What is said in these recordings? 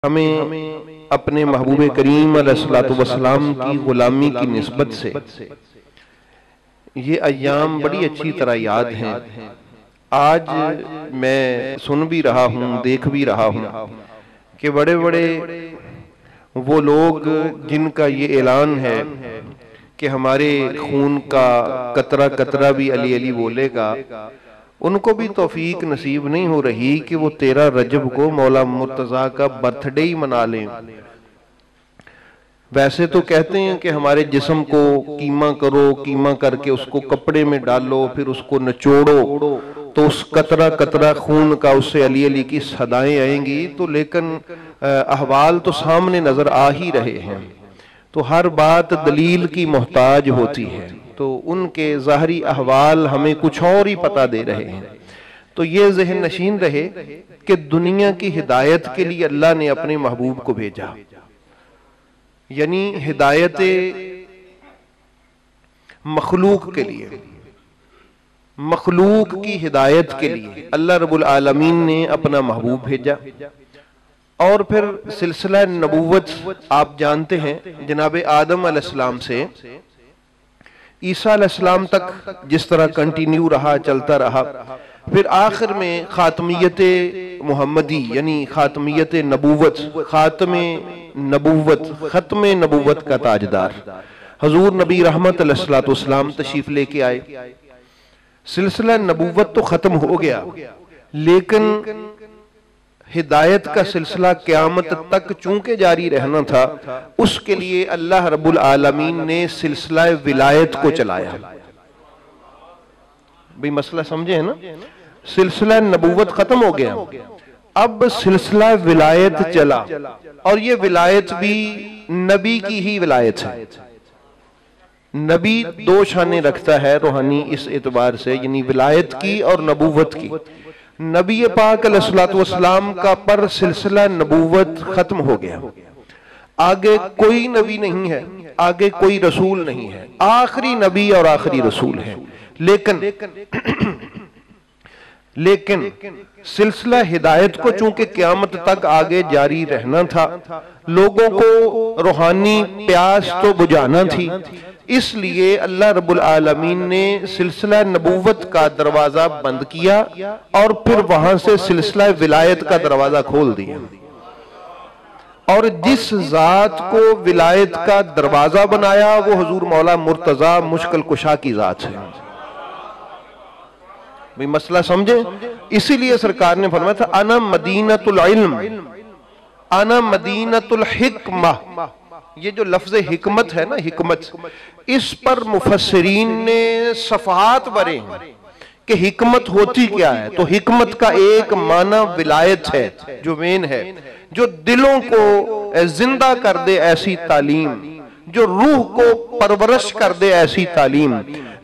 ہمیں اپنے محبوب کریم علیہ الصلوۃ والسلام کی غلامی کی نسبت سے یہ ایام بڑی اچھی طرح یاد ہیں۔ آج میں سن بھی رہا ہوں، دیکھ بھی رہا ہوں کہ بڑے بڑے وہ لوگ جن کا یہ اعلان ہے کہ ہمارے خون کا قطرہ قطرہ بھی علی علی بولے گا، ان کو بھی توفیق نصیب نہیں ہو رہی کہ وہ 13 رجب کو مولا مرتضیٰ کا برتھ ڈے ہی منا لیں۔ ویسے تو کہتے ہیں کہ ہمارے جسم کو کیما کرو، کیما کر کے اس کو کپڑے میں ڈالو، پھر اس کو نچوڑو تو اس قطرہ قطرہ خون کا اس سے علی علی کی صدائیں آئیں گی، تو لیکن احوال تو سامنے نظر آ ہی رہے ہیں، تو ہر بات دلیل کی محتاج ہوتی ہے، تو ان کے ظاہری احوال ہمیں کچھ اور ہی پتہ دے رہے ہیں۔ تو یہ ذہن نشین رہے کہ دنیا کی ہدایت کے لیے اللہ نے اپنے محبوب کو بھیجا، یعنی ہدایت مخلوق کے لیے، مخلوق کی ہدایت کے لیے اللہ رب العالمین نے اپنا محبوب بھیجا۔ اور پھر سلسلہ نبوت آپ جانتے ہیں، جناب آدم علیہ السلام سے عیسیٰ علیہ السلام تک جس طرح کنٹینیو رہا، چلتا رہا، پھر آخر میں خاتمیت محمدی یعنی خاتمیت نبوت، ختم نبوت کا تاجدار حضور نبی رحمت علیہ الصلوۃ والسلام تشریف لے کے آئے۔ سلسلہ نبوت تو ختم ہو گیا، لیکن ہدایت کا سلسلہ قیامت تک چونکہ جاری رہنا تھا، اس کے لیے اللہ رب العالمین نے سلسلہ ولایت کو چلایا۔ بھئی مسئلہ سمجھے ہیں نا؟ سلسلہ نبوت ختم ہو گیا، اب سلسلہ ولایت چلا، اور یہ ولایت بھی نبی کی ہی ولایت ہے۔ نبی دو شانیں رکھتا ہے روحانی اس اعتبار سے، یعنی ولایت کی اور نبوت کی۔ نبی پاک علیہ الصلوۃ والسلام کا پر سلسلہ نبوت ختم ہو گیا، آگے کوئی نبی نہیں ہے، آگے کوئی رسول نہیں ہے، آخری نبی اور آخری رسول ہے۔ لیکن سلسلہ ہدایت کو چونکہ قیامت تک آگے جاری رہنا تھا، لوگوں کو روحانی پیاس تو بجھانا تھی، اس لیے اللہ رب العالمین نے سلسلہ نبوت کا دروازہ بند کیا اور پھر وہاں سے سلسلہ ولایت کا دروازہ کھول دیا۔ اور جس ذات کو ولایت کا دروازہ بنایا وہ حضور مولا مرتضیٰ مشکل کشا کی ذات ہے۔ بھی مسئلہ سمجھے؟ اسی لیے سرکار نے فرمایا تھا انا مدینۃ العلم، انا مدینۃ الحکمہ۔ یہ جو لفظ حکمت ہے نا، حکمت، اس پر مفسرین نے صفحات بھرے ہیں کہ حکمت ہوتی کیا ہے۔ تو حکمت کا ایک معنی ولایت ہے جو مین ہے، جو دلوں کو زندہ کر دے ایسی تعلیم، جو روح کو پرورش کر دے ایسی تعلیم،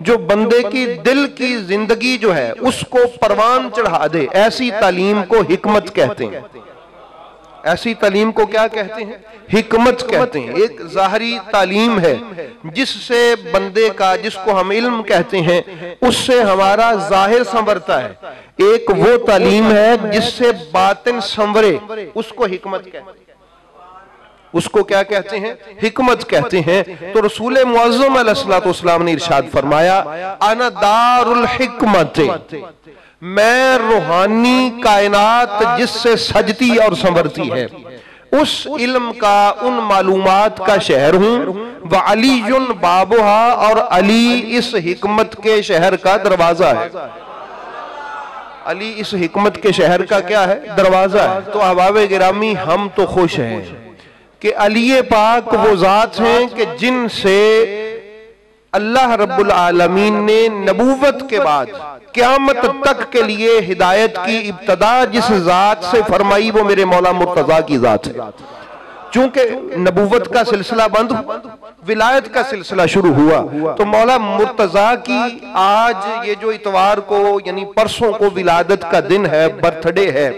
جو بندے کی دل کی زندگی جو ہے اس کو پروان چڑھا دے، ایسی تعلیم کو حکمت کہتے ہیں۔ ایسی تعلیم کو کیا کہتے ہیں؟ حکمت کہتے ہیں۔ ایک ظاہری تعلیم ہے جس سے بندے کا، جس کو ہم علم کہتے ہیں، اس سے ہمارا ظاہر سنورتا ہے۔ ایک وہ تعلیم ہے جس سے باطن سنورے، اس کو حکمت کہتے ہیں۔ اس کو کیا کہتے ہیں؟ حکمت کہتے ہیں۔ تو رسول معظم علیہ الصلوۃ والسلام نے ارشاد فرمایا انا دار الحکمت، میں روحانی کائنات جس سے سجتی اور سنورتی ہے، اس علم کا، ان معلومات کا شہر ہوں۔ وَعَلِيٌّ بَابُهَا، اور علی اس حکمت کے شہر کا دروازہ ہے۔ علی اس حکمت کے شہر کا کیا ہے؟ دروازہ ہے۔ تو احباب گرامی، ہم تو خوش ہیں کہ علی پاک وہ ذات ہیں کہ جن سے اللہ رب العالمین نے نبوت کے بعد قیامت تک کے لیے ہدایت کی ابتدا جس ذات سے فرمائی وہ میرے مولا مرتضیٰ کی ذات ہے۔ چونکہ نبوت کا سلسلہ بند، ولایت کا سلسلہ شروع ہوا، تو مولا مرتضیٰ کی آج یہ جو اتوار کو یعنی پرسوں کو ولادت کا دن ہے، برتھ ڈے ہے،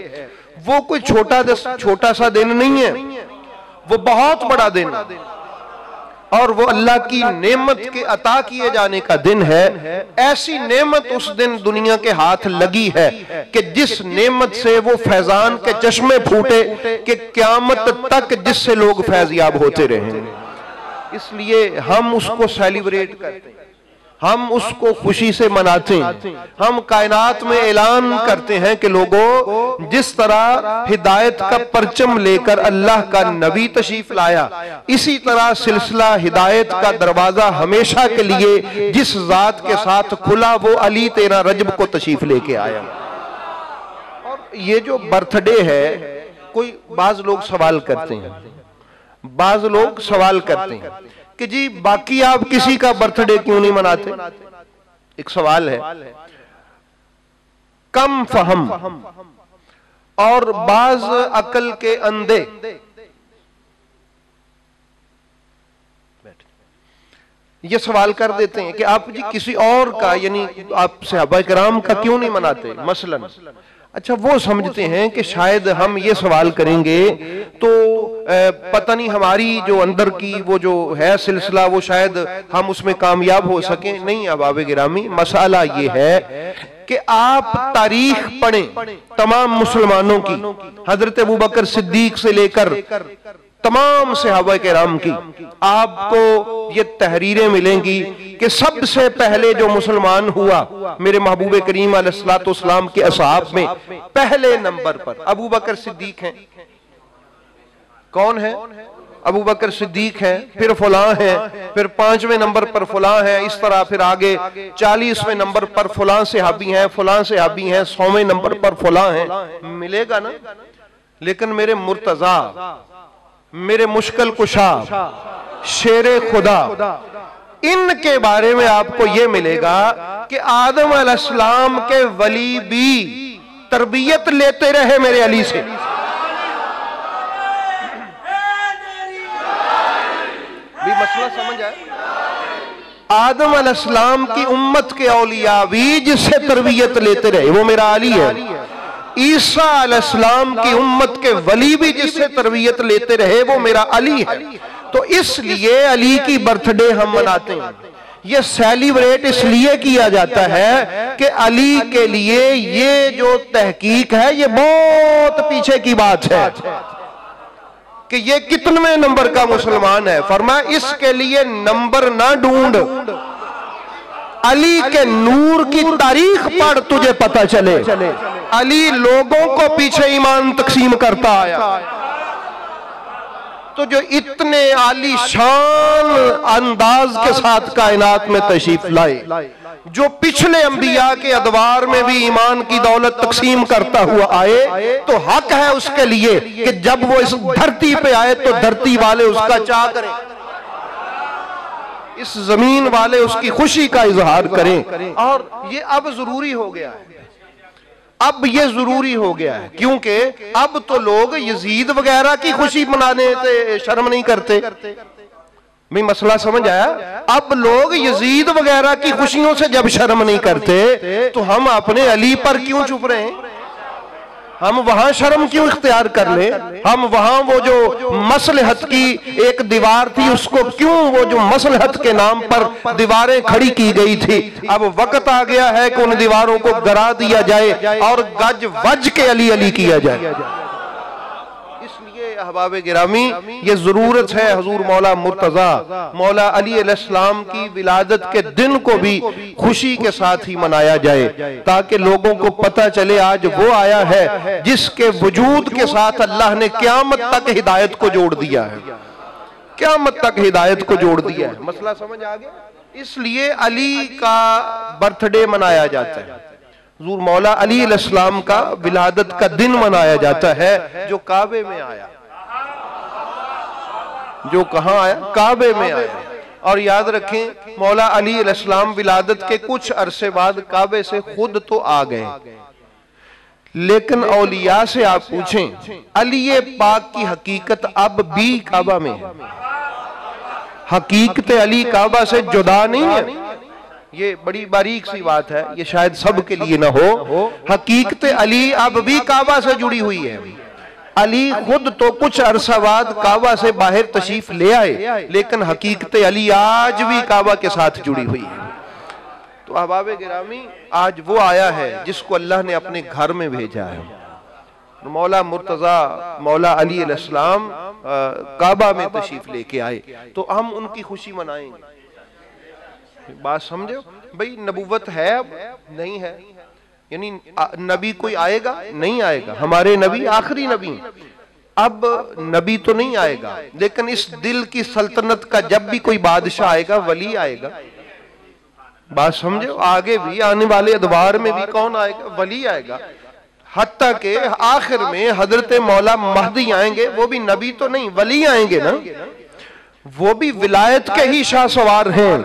وہ کوئی چھوٹا سا دن نہیں ہے، وہ بہت بڑا دن ہے۔ اور وہ اللہ کی نعمت کے عطا کیے جانے کا دن ہے. ایسی نعمت اس دن دنیا کے ہاتھ لگی ہے کہ جس نعمت سے وہ فیضان کے چشمے پھوٹے کہ قیامت تک جس سے لوگ فیضیاب ہوتے رہیں. اس لیے ہم اس کو سیلیبریٹ کرتے ہیں, ہم اس کو خوشی سے مناتے ہیں. ہم کائنات میں اعلان کرتے ہیں کہ لوگوں, جس طرح ہدایت کا پرچم لے کر اللہ کا نبی تشریف لایا, اسی طرح سلسلہ ہدایت کا دروازہ ہمیشہ کے لیے جس ذات کے ساتھ کھلا وہ علی 13 رجب کو تشریف لے کے آیا. اور یہ جو برتھ ڈے ہے, کوئی بعض لوگ سوال کرتے ہیں, بعض لوگ سوال کرتے ہیں کہ جی باقی آپ کسی کا برتھ ڈے کیوں نہیں مناتے؟ ایک سوال ہے. کم فہم اور بعض عقل کے اندھے یہ سوال کر دیتے ہیں کہ آپ جی کسی اور کا, یعنی آپ صحابہ کرام کا کیوں نہیں مناتے مثلا. اچھا, وہ سمجھتے ہیں کہ شاید ہم یہ سوال کریں گے تو پتہ نہیں ہماری جو اندر کی وہ جو ہے سلسلہ وہ شاید ہم اس میں کامیاب ہو سکیں. نہیں احباب گرامی, مسئلہ یہ ہے کہ آپ تاریخ پڑھیں تمام مسلمانوں کی, حضرت ابوبکر صدیق سے لے کر تمام صحابہ کرام کی, آپ کو یہ تحریریں ملیں گی کہ سب سے پہلے جو مسلمان ہوا میرے محبوب کریم علیہ الصلوۃ والسلام کے اصحاب میں پہلے نمبر پر ابو بکر صدیق ہیں. کون ہے؟ ابو بکر صدیق ہیں, پھر فلاں ہیں, پھر 5ویں نمبر پر فلاں ہیں, اس طرح پھر آگے 40ویں نمبر پر فلاں صحابی ہیں, فلاں صحابی ہیں, 100ویں نمبر پر فلاں ہیں. ملے گا نا. لیکن میرے مرتضیٰ, میرے مشکل کشا, شیر خدا, ان کے بارے میں آپ کو یہ ملے گا کہ آدم علیہ السلام کے ولی بھی تربیت لیتے رہے میرے علی سے. بھی مسئلہ سمجھ آئے؟ آدم علیہ السلام کی امت کے اولیاء بھی جس سے تربیت لیتے رہے وہ میرا علی ہے. عیسیٰ علیہ السلام کی امت کے ولی بھی جس سے تربیت لیتے رہے وہ میرا علی ہے. تو اس لیے علی کی برتھ ڈے ہم مناتے ہیں. یہ سیلیبریٹ اس لیے کیا جاتا ہے کہ علی کے لیے یہ جو تحقیق ہے یہ بہت پیچھے کی بات ہے کہ یہ کتنویں نمبر کا مسلمان ہے. فرمایا اس کے لیے نمبر نہ ڈھونڈ, علی کے نور کی تاریخ پڑھ تجھے پتہ چلے. علی لوگوں کو پیچھے ایمان تقسیم کرتا آیا. تو جو اتنے عالی شان انداز کے ساتھ کائنات میں تشریف لائے, جو پچھلے انبیاء کے ادوار میں بھی ایمان کی دولت تقسیم کرتا ہوا آئے, تو حق ہے اس کے لیے کہ جب وہ اس دھرتی پہ آئے تو دھرتی والے اس کا چاہ کریں, اس زمین والے اس کی خوشی کا اظہار کریں. اور یہ اب ضروری ہو گیا ہے, اب یہ ضروری ہو گیا ہے کیونکہ اب تو لوگ یزید وغیرہ کی خوشی منانے سے شرم نہیں کرتے. میں مسئلہ سمجھ آیا؟ اب لوگ یزید وغیرہ کی خوشیوں سے جب شرم نہیں کرتے تو ہم اپنے علی پر کیوں چپ رہے ہیں؟ ہم وہاں شرم کیوں اختیار کر لیں؟ ہم وہاں وہ جو مصلحت کی ایک دیوار تھی اس کو کیوں, وہ جو مصلحت کے نام پر دیواریں کھڑی کی گئی تھی, اب وقت آ گیا ہے کہ ان دیواروں کو گرا دیا جائے اور گج وج کے علی علی کیا جائے. اس لیے احباب گرامی یہ ضرورت ہے حضور مولا مرتضیٰ مولا علی علیہ السلام کی ولادت کے دن کو بھی خوشی کے ساتھ ہی منایا جائے, تاکہ لوگوں کو پتہ چلے آج وہ آیا ہے جس کے وجود کے ساتھ اللہ نے قیامت تک ہدایت کو جوڑ دیا ہے, قیامت تک ہدایت کو جوڑ دیا ہے. مسئلہ سمجھ آ گیا؟ اس لیے علی کا برتھ ڈے منایا جاتا ہے, حضور مولا علی علیہ السلام کا ولادت کا دن منایا جاتا ہے, جو کعبے میں آیا. جو کہاں آیا؟ کعبے میں آیا. اور یاد رکھیں مولا علی علیہ السلام ولادت کے کچھ عرصے بعد کعبے سے خود تو آ گئے, لیکن اولیاء سے آپ پوچھیں علی پاک کی حقیقت اب بھی کعبہ میں ہے. حقیقت علی کعبہ سے جدا نہیں ہے. یہ بڑی باریک سی بات ہے, یہ شاید سب کے لیے نہ ہو. حقیقت علی اب بھی کعبہ سے جڑی ہوئی ہے. علی خود تو کچھ عرصہ بعد کعبہ سے باہر تشریف لے آئے، لیکن حقیقت علی آج بھی کعبہ کے ساتھ جڑی ہوئی ہے۔ تو احباب گرامی، آج وہ آیا ہے جس کو اللہ نے اپنے گھر میں بھیجا ہے۔ مولا مرتضیٰ، مولا علی علیہ السلام کعبہ میں تشریف لے کے آئے، تو ہم ان کی خوشی منائیں گے۔ بات سمجھو بھئی، نبوت ہے اب نہیں ہے، یعنی نبی کوئی آئے گا نہیں آئے گا، ہمارے نبی آخری نبی، اب نبی تو نہیں آئے گا، لیکن اس دل کی سلطنت کا جب بھی کوئی بادشاہ آئے گا، ولی آئے گا۔ بات سمجھو، آگے بھی آنے والے ادوار میں بھی کون آئے گا؟ ولی آئے گا، حتیٰ کہ آخر میں حضرت مولا مہدی آئیں گے، وہ بھی نبی تو نہیں، ولی آئیں گے نا، وہ بھی ولایت کے ہی شاہ سوار ہیں،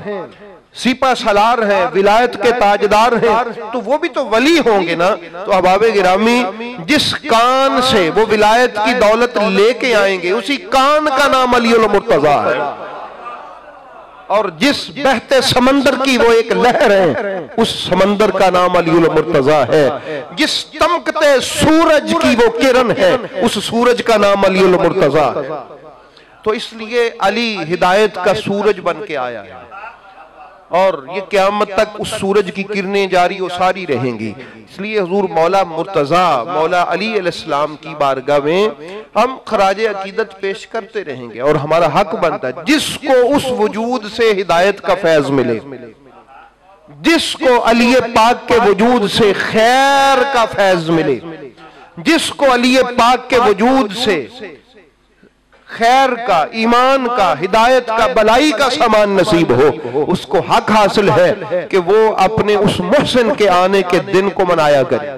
سپہ سالار ہیں، ولایت کے تاجدار ہیں، تو وہ بھی تو ولی ہوں گے نا۔ تو احباب گرامی، جس کان سے وہ ولایت کی دولت لے کے آئیں گے، اسی کان کا نام علی المرتضیٰ ہے، اور جس بہتے سمندر کی وہ ایک لہر ہے، اس سمندر کا نام علی المرتضیٰ ہے، جس چمکتے سورج کی وہ کرن ہے، اس سورج کا نام علی المرتضیٰ ہے۔ تو اس لیے علی ہدایت کا سورج بن کے آیا ہے، اور یہ قیامت تک اس سورج کی کرنیں جاری و ساری رہیں گی۔ اس لیے حضور مولا مرتضیٰ، مولا علی علیہ السلام کی بارگاہ میں ہم خراج عقیدت پیش کرتے رہیں گے، اور ہمارا حق بنتا ہے جس کو اس وجود سے ہدایت کا فیض ملے، جس کو علی پاک کے وجود سے خیر کا فیض ملے، جس کو علی پاک کے وجود سے خیر کا، ایمان کا، ہدایت کا، بلائی کا سامان نصیب ہو، اس کو حق حاصل ہے کہ وہ اپنے اس محسن کے آنے کے دن کو منایا کرے۔